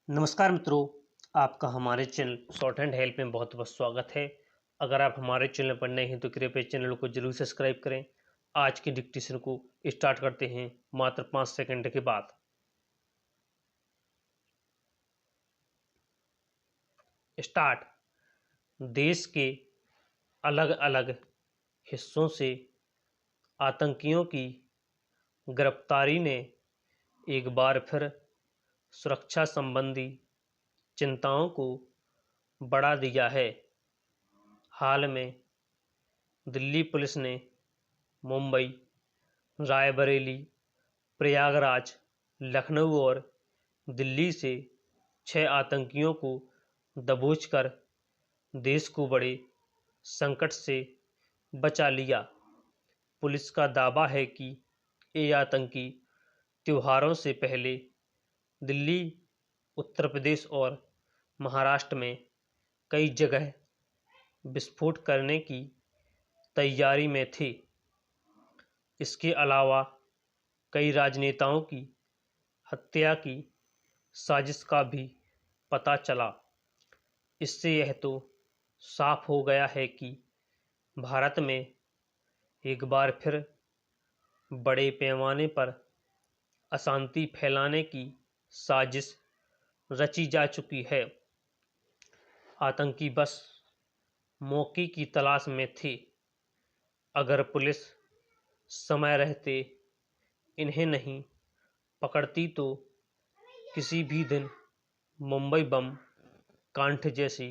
नमस्कार मित्रों, आपका हमारे चैनल शॉर्ट एंड हेल्प में बहुत बहुत स्वागत है। अगर आप हमारे चैनल पर नए हैं तो कृपया चैनल को जरूर सब्सक्राइब करें। आज के डिक्टेशन को स्टार्ट करते हैं मात्र 5 सेकंड के बाद। स्टार्ट। देश के अलग अलग हिस्सों से आतंकियों की गिरफ्तारी ने एक बार फिर सुरक्षा संबंधी चिंताओं को बढ़ा दिया है। हाल में दिल्ली पुलिस ने मुंबई, रायबरेली, प्रयागराज, लखनऊ और दिल्ली से 6 आतंकियों को दबोचकर देश को बड़े संकट से बचा लिया। पुलिस का दावा है कि ये आतंकी त्योहारों से पहले दिल्ली, उत्तर प्रदेश और महाराष्ट्र में कई जगह विस्फोट करने की तैयारी में थे। इसके अलावा कई राजनेताओं की हत्या की साजिश का भी पता चला। इससे यह तो साफ हो गया है कि भारत में एक बार फिर बड़े पैमाने पर अशांति फैलाने की साजिश रची जा चुकी है। आतंकी बस मौके की तलाश में थे। अगर पुलिस समय रहते इन्हें नहीं पकड़ती तो किसी भी दिन मुंबई बम कांड जैसी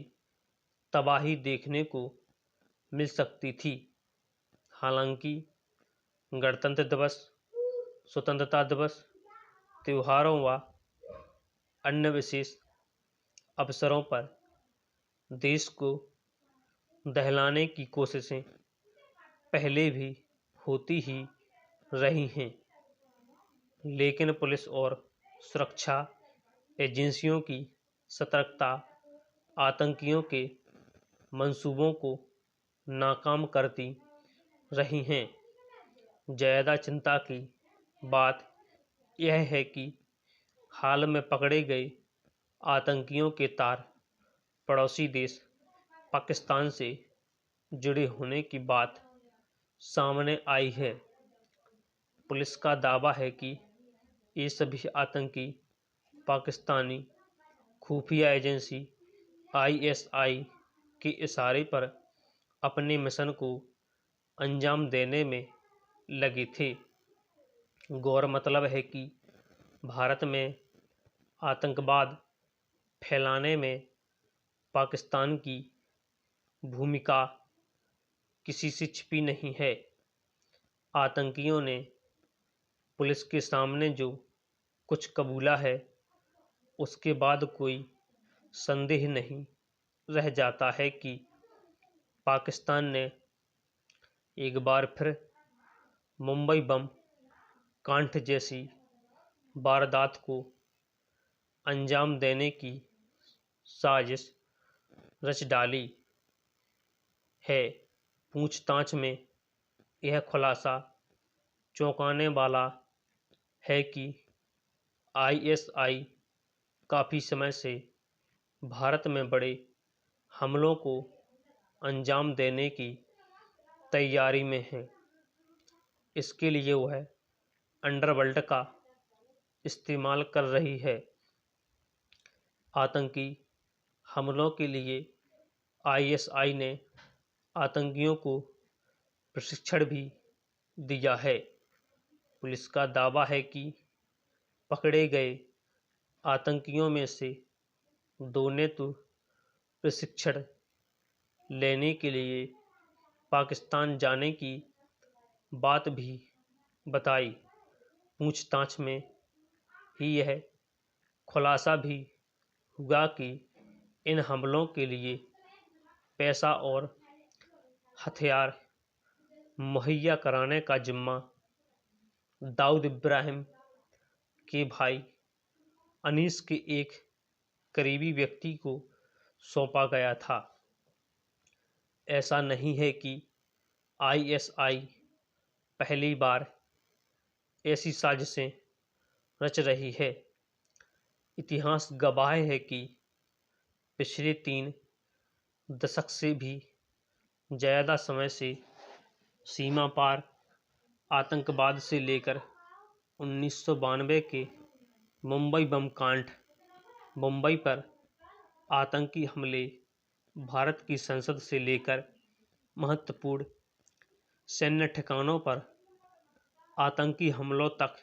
तबाही देखने को मिल सकती थी। हालांकि गणतंत्र दिवस, स्वतंत्रता दिवस, त्योहारों व अन्य विशेष अवसरों पर देश को दहलाने की कोशिशें पहले भी होती ही रही हैं, लेकिन पुलिस और सुरक्षा एजेंसियों की सतर्कता आतंकियों के मंसूबों को नाकाम करती रही हैं। ज़्यादा चिंता की बात यह है कि हाल में पकड़े गए आतंकियों के तार पड़ोसी देश पाकिस्तान से जुड़े होने की बात सामने आई है। पुलिस का दावा है कि ये सभी आतंकी पाकिस्तानी खुफिया एजेंसी आईएसआई के इशारे पर अपने मिशन को अंजाम देने में लगे थे। गौर मतलब है कि भारत में आतंकवाद फैलाने में पाकिस्तान की भूमिका किसी से छिपी नहीं है। आतंकियों ने पुलिस के सामने जो कुछ कबूला है, उसके बाद कोई संदेह नहीं रह जाता है कि पाकिस्तान ने एक बार फिर मुंबई बम कांड जैसी वारदात को अंजाम देने की साजिश रच डाली है। पूछताछ में यह खुलासा चौंकाने वाला है कि आईएसआई काफ़ी समय से भारत में बड़े हमलों को अंजाम देने की तैयारी में है। इसके लिए वह अंडरवर्ल्ड का इस्तेमाल कर रही है। आतंकी हमलों के लिए आईएसआई ने आतंकियों को प्रशिक्षण भी दिया है। पुलिस का दावा है कि पकड़े गए आतंकियों में से 2 ने तो प्रशिक्षण लेने के लिए पाकिस्तान जाने की बात भी बताई। पूछताछ में ही यह खुलासा भी हुआ कि इन हमलों के लिए पैसा और हथियार मुहैया कराने का जिम्मा दाऊद इब्राहिम के भाई अनीस के एक करीबी व्यक्ति को सौंपा गया था। ऐसा नहीं है कि आईएसआई पहली बार ऐसी साजिशें रच रही है। इतिहास गवाह है कि पिछले 3 दशक से भी ज़्यादा समय से सीमा पार आतंकवाद से लेकर 1992 के मुंबई बम कांड, मुंबई पर आतंकी हमले, भारत की संसद से लेकर महत्वपूर्ण सैन्य ठिकानों पर आतंकी हमलों तक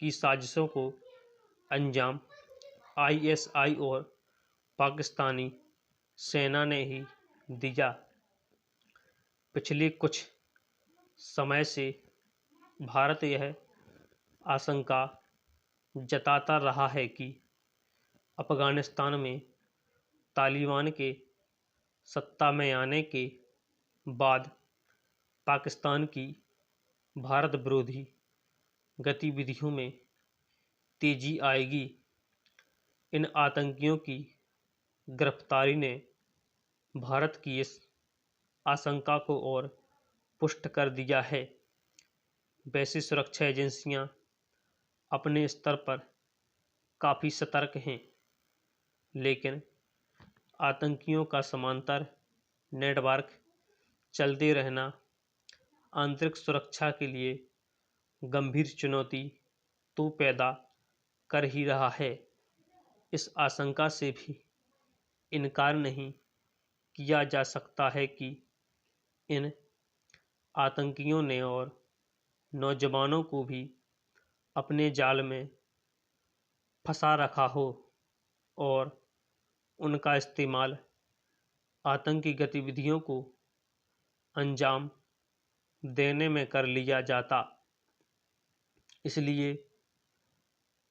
की साजिशों को अंजाम आईएसआई और पाकिस्तानी सेना ने ही दिया। पिछले कुछ समय से भारत यह आशंका जताता रहा है कि अफगानिस्तान में तालिबान के सत्ता में आने के बाद पाकिस्तान की भारत विरोधी गतिविधियों में तेजी आएगी। इन आतंकियों की गिरफ्तारी ने भारत की इस आशंका को और पुष्ट कर दिया है। वैसे सुरक्षा एजेंसियां अपने स्तर पर काफ़ी सतर्क हैं, लेकिन आतंकियों का समांतर नेटवर्क चलते रहना आंतरिक सुरक्षा के लिए गंभीर चुनौती तो पैदा कर ही रहा है। इस आशंका से भी इनकार नहीं किया जा सकता है कि इन आतंकियों ने और नौजवानों को भी अपने जाल में फंसा रखा हो और उनका इस्तेमाल आतंकी गतिविधियों को अंजाम देने में कर लिया जाता। इसलिए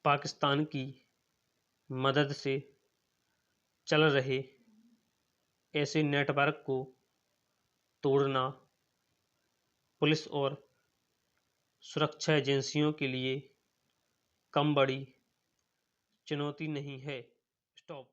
पाकिस्तान की मदद से चल रहे ऐसे नेटवर्क को तोड़ना पुलिस और सुरक्षा एजेंसियों के लिए कम बड़ी चुनौती नहीं है। स्टॉप।